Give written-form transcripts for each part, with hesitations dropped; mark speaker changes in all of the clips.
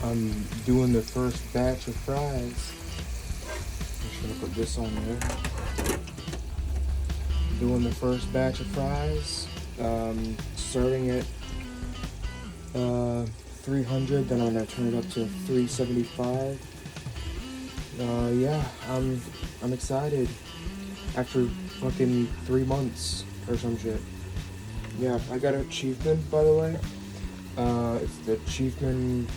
Speaker 1: I'm doing the first batch of fries. I'm just gonna put this on there. Doing the first batch of fries. Starting at 300, then I'm gonna turn it up to 375. Yeah, I'm excited. After fucking 3 months or some shit. Yeah, I got an achievement, by the way. It's the achievement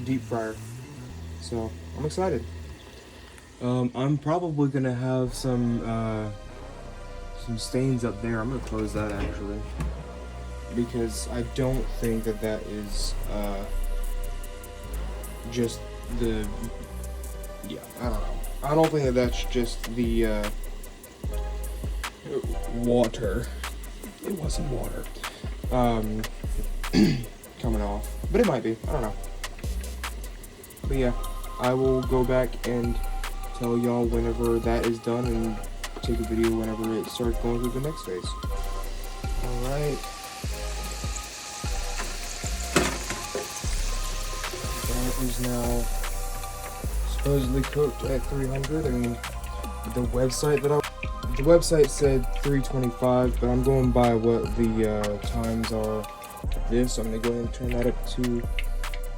Speaker 1: deep fryer. So I'm excited. I'm probably gonna have some stains up there. I'm gonna close that actually, because I don't think that is just the, yeah, I don't know. I don't think that's just the water. It wasn't water. Coming off, but it might be. I don't know. But yeah, I will go back and tell y'all whenever that is done and take a video whenever it starts going through the next phase. Alright. That is now supposedly cooked at 300. I mean, the website said 325, but I'm going by what the times are of this. So I'm gonna go ahead and turn that up to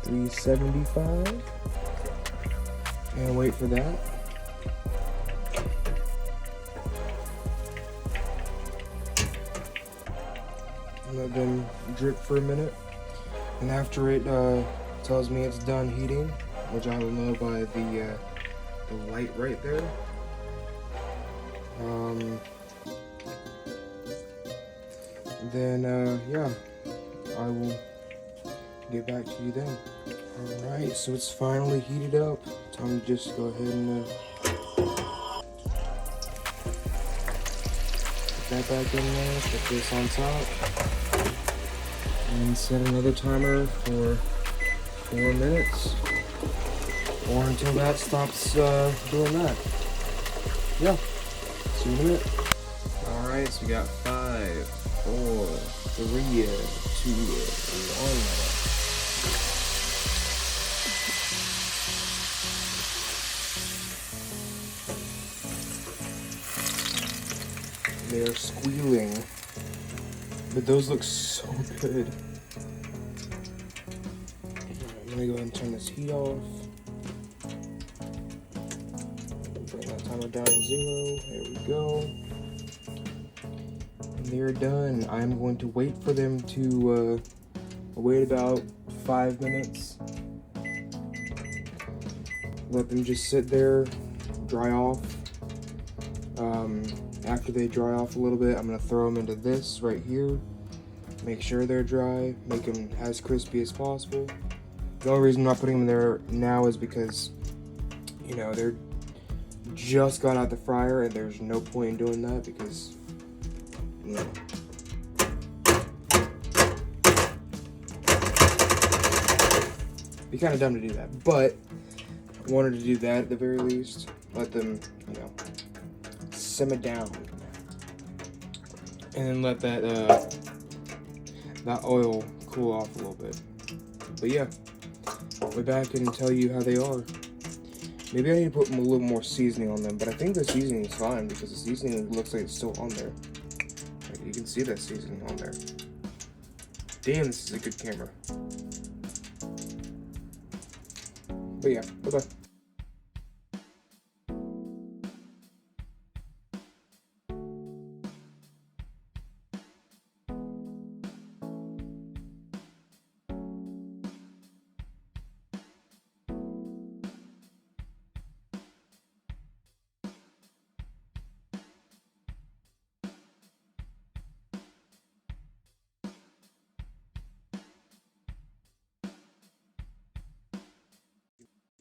Speaker 1: 375 and wait for that. Let them drip for a minute, and after it tells me it's done heating, which I will know by the light right there. Then yeah, I will get back to you then. Alright, so it's finally heated up. Time to just go ahead and put that back in there, put this on top, and set another timer for 4 minutes, or until that stops doing that. Yeah, see you in a minute. Alright, so we got 5, 4, 3, 2, 1. They're squealing, but those look so good. I'm gonna go ahead and turn this heat off. Bring that timer down to 0. There we go. And they're done. I'm going to wait for them to wait about 5 minutes. Let them just sit there, dry off. After they dry off a little bit, I'm gonna throw them into this right here. Make sure they're dry, make them as crispy as possible. The only reason I'm not putting them there now is because, you know, they're just got out the fryer and there's no point in doing that because, you know. Be kind of dumb to do that, but I wanted to do that at the very least. Let them, you know, simmer down, and then let that that oil cool off a little bit. But yeah, I'll be back and tell you how they are. Maybe I need to put a little more seasoning on them, but I think the seasoning is fine because the seasoning looks like it's still on there. Like, you can see that seasoning on there. Damn, this is a good camera. But yeah, bye bye.